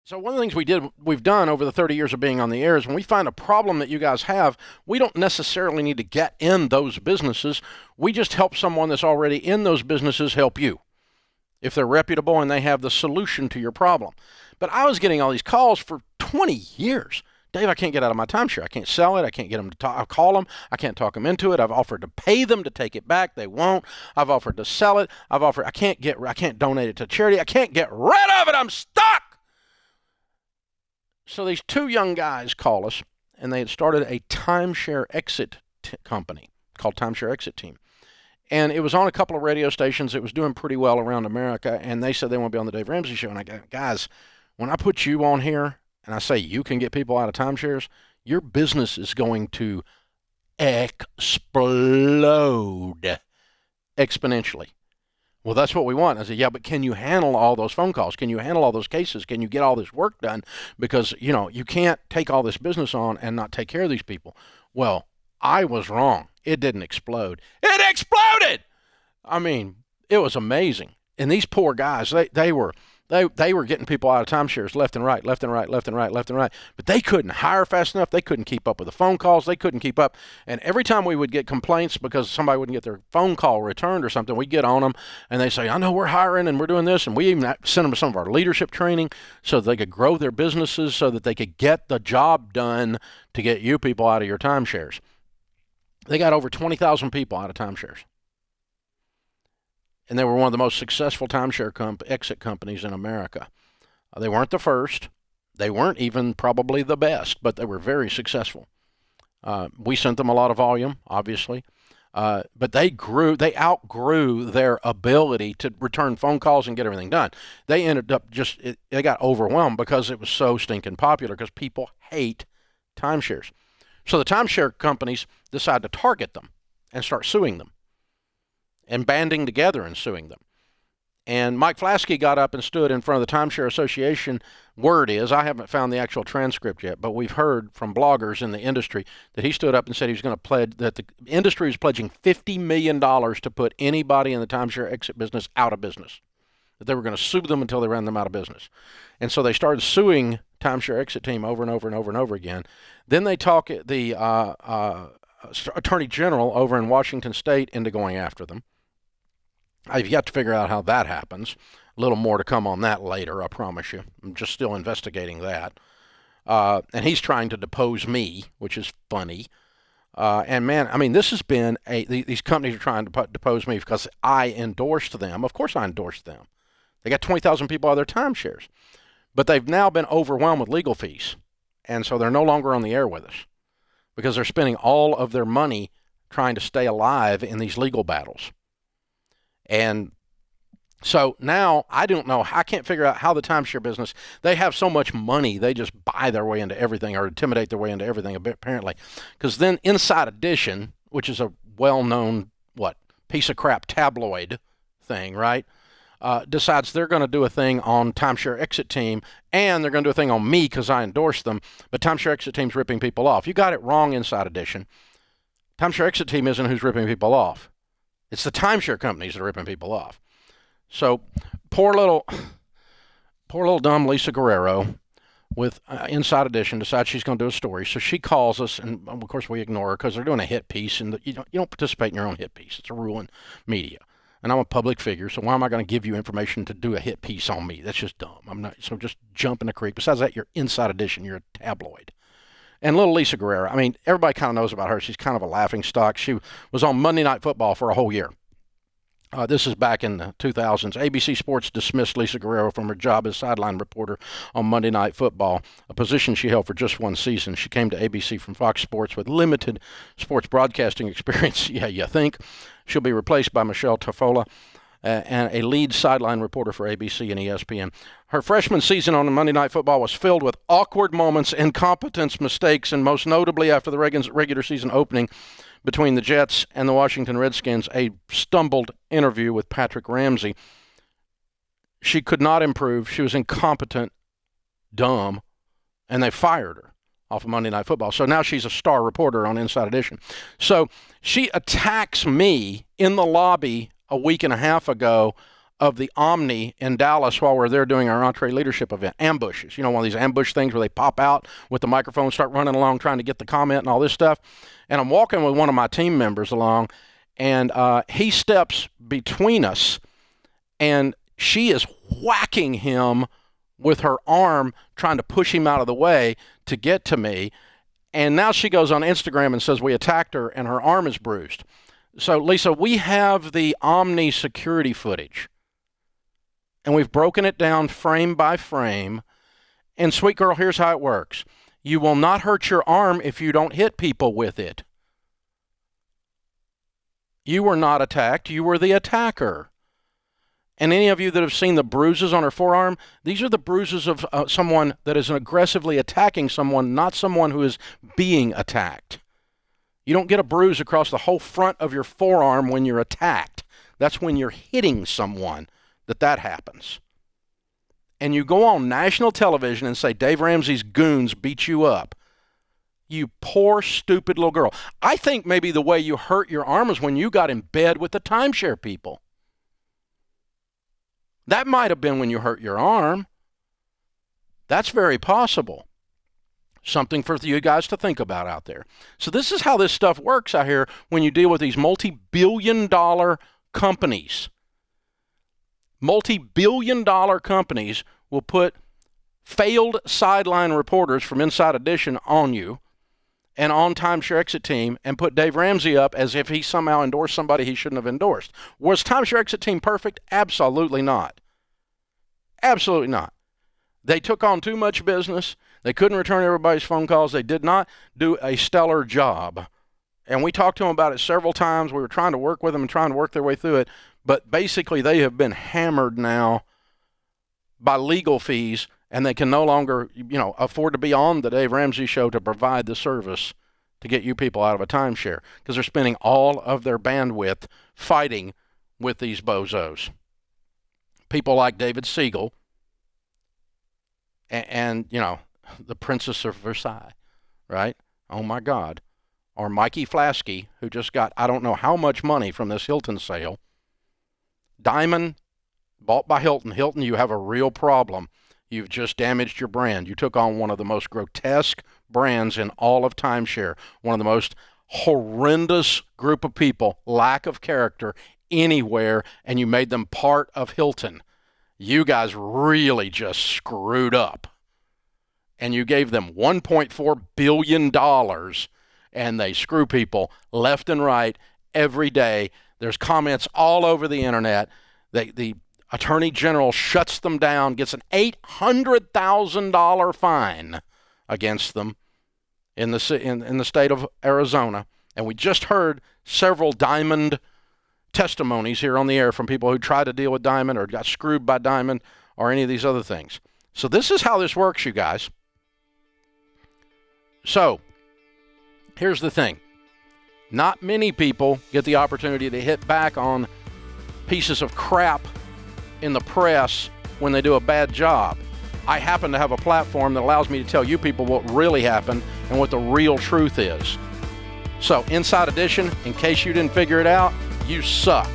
So one of the things we've done over the 30 years of being on the air is when we find a problem that you guys have, we don't necessarily need to get in those businesses. We just help someone that's already in those businesses help you if they're reputable and they have the solution to your problem. But I was getting all these calls for 20 years. Dave, I can't get out of my timeshare. I can't sell it. I can't get them to talk. I call them. I can't talk them into it. I've offered to pay them to take it back. They won't. I've offered to sell it. I can't donate it to charity. I can't get rid of it. I'm stuck. So these two young guys call us, and they had started a timeshare exit company called Timeshare Exit Team. And it was on a couple of radio stations. It was doing pretty well around America, and they said they want to be on the Dave Ramsey Show. And I go, guys, when I put you on here and I say you can get people out of timeshares, your business is going to explode exponentially. Well, that's what we want. I said, yeah, but can you handle all those phone calls? Can you handle all those cases? Can you get all this work done? Because, you can't take all this business on and not take care of these people. Well, I was wrong. It didn't explode. It exploded! I mean, it was amazing. And these poor guys, they were getting people out of timeshares left and right. But they couldn't hire fast enough. They couldn't keep up with the phone calls. They couldn't keep up. And every time we would get complaints because somebody wouldn't get their phone call returned or something, we'd get on them and they say, I know we're hiring and we're doing this. And we even sent them to some of our leadership training so that they could grow their businesses, so that they could get the job done to get you people out of your timeshares. They got over 20,000 people out of timeshares. And they were one of the most successful timeshare exit companies in America. They weren't the first. They weren't even probably the best, but they were very successful. We sent them a lot of volume, obviously. But they outgrew their ability to return phone calls and get everything done. They ended up they got overwhelmed because it was so stinking popular, because people hate timeshares. So the timeshare companies decide to target them and start suing them and banding together and suing them. And Mike Flaskey got up and stood in front of the Timeshare Association. Word is, I haven't found the actual transcript yet, but we've heard from bloggers in the industry that he stood up and said he was going to pledge, that the industry was pledging $50 million to put anybody in the timeshare exit business out of business, that they were going to sue them until they ran them out of business. And so they started suing Timeshare Exit Team over and over and over and over again. Then they talk the Attorney General over in Washington State into going after them. I've yet to figure out how that happens. A little more to come on that later, I promise you. I'm just still investigating that. And he's trying to depose me, which is funny. And man, I mean, this has been these companies are trying to depose me because I endorsed them. Of course I endorsed them. They got 20,000 people out of their timeshares. But they've now been overwhelmed with legal fees. And so they're no longer on the air with us because they're spending all of their money trying to stay alive in these legal battles. And so now I don't know. I can't figure out how the timeshare business, they have so much money, they just buy their way into everything or intimidate their way into everything, apparently. Because then Inside Edition, which is a well-known, piece of crap tabloid thing, right, decides they're going to do a thing on Timeshare Exit Team, and they're going to do a thing on me because I endorsed them. But Timeshare Exit Team's ripping people off. You got it wrong, Inside Edition. Timeshare Exit Team isn't who's ripping people off. It's the timeshare companies that are ripping people off. So poor little dumb Lisa Guerrero with Inside Edition decides she's going to do a story. So she calls us, and of course we ignore her because they're doing a hit piece, and you don't participate in your own hit piece. It's a rule in media. And I'm a public figure, so why am I going to give you information to do a hit piece on me? That's just dumb. I'm not. So just jump in the creek. Besides that, you're Inside Edition. You're a tabloid. And little Lisa Guerrero, I mean, everybody kind of knows about her. She's kind of a laughing stock. She was on Monday Night Football for a whole year. This is back in the 2000s. ABC Sports dismissed Lisa Guerrero from her job as sideline reporter on Monday Night Football, a position she held for just one season. She came to ABC from Fox Sports with limited sports broadcasting experience. Yeah, you think? She'll be replaced by Michelle Tafola, and a lead sideline reporter for ABC and ESPN. Her freshman season on Monday Night Football was filled with awkward moments, incompetence, mistakes, and most notably after the regular season opening between the Jets and the Washington Redskins, a stumbled interview with Patrick Ramsey. She could not improve. She was incompetent, dumb, and they fired her off of Monday Night Football. So now she's a star reporter on Inside Edition. So she attacks me in the lobby a week and a half ago of the Omni in Dallas while we're there doing our Entree Leadership event. Ambushes. You know, one of these ambush things where they pop out with the microphone, start running along trying to get the comment and all this stuff. And I'm walking with one of my team members along, and he steps between us, and she is whacking him with her arm, trying to push him out of the way to get to me. And now she goes on Instagram and says we attacked her and her arm is bruised. So, Lisa, we have the Omni security footage, and we've broken it down frame by frame. And, sweet girl, here's how it works. You will not hurt your arm if you don't hit people with it. You were not attacked. You were the attacker. And any of you that have seen the bruises on her forearm, these are the bruises of someone that is aggressively attacking someone, not someone who is being attacked. You don't get a bruise across the whole front of your forearm when you're attacked. That's when you're hitting someone that happens. And you go on national television and say Dave Ramsey's goons beat you up. You poor, stupid little girl. I think maybe the way you hurt your arm is when you got in bed with the timeshare people. That might have been when you hurt your arm. That's very possible. Something for you guys to think about out there. So this is how this stuff works out here when you deal with these multi-billion-dollar companies. Multi-billion-dollar companies will put failed sideline reporters from Inside Edition on you and on Timeshare Exit Team and put Dave Ramsey up as if he somehow endorsed somebody he shouldn't have endorsed. Was Timeshare Exit Team perfect? Absolutely not. Absolutely not. They took on too much business. They couldn't return everybody's phone calls. They did not do a stellar job. And we talked to them about it several times. We were trying to work with them and trying to work their way through it. But basically, they have been hammered now by legal fees, and they can no longer, afford to be on the Dave Ramsey Show to provide the service to get you people out of a timeshare because they're spending all of their bandwidth fighting with these bozos. People like David Siegel and the Princess of Versailles, right? Oh, my God. Or Mikey Flasky, who just got I don't know how much money from this Hilton sale. Diamond, bought by Hilton. Hilton, you have a real problem. You've just damaged your brand. You took on one of the most grotesque brands in all of timeshare, one of the most horrendous group of people, lack of character anywhere, and you made them part of Hilton. You guys really just screwed up. And you gave them $1.4 billion, and they screw people left and right every day. There's comments all over the internet. The Attorney General shuts them down, gets an $800,000 fine against them in the state of Arizona. And we just heard several Diamond testimonies here on the air from people who tried to deal with Diamond or got screwed by Diamond or any of these other things. So this is how this works, you guys. So here's the thing. Not many people get the opportunity to hit back on pieces of crap in the press when they do a bad job. I happen to have a platform that allows me to tell you people what really happened and what the real truth is. So, Inside Edition, in case you didn't figure it out, you suck.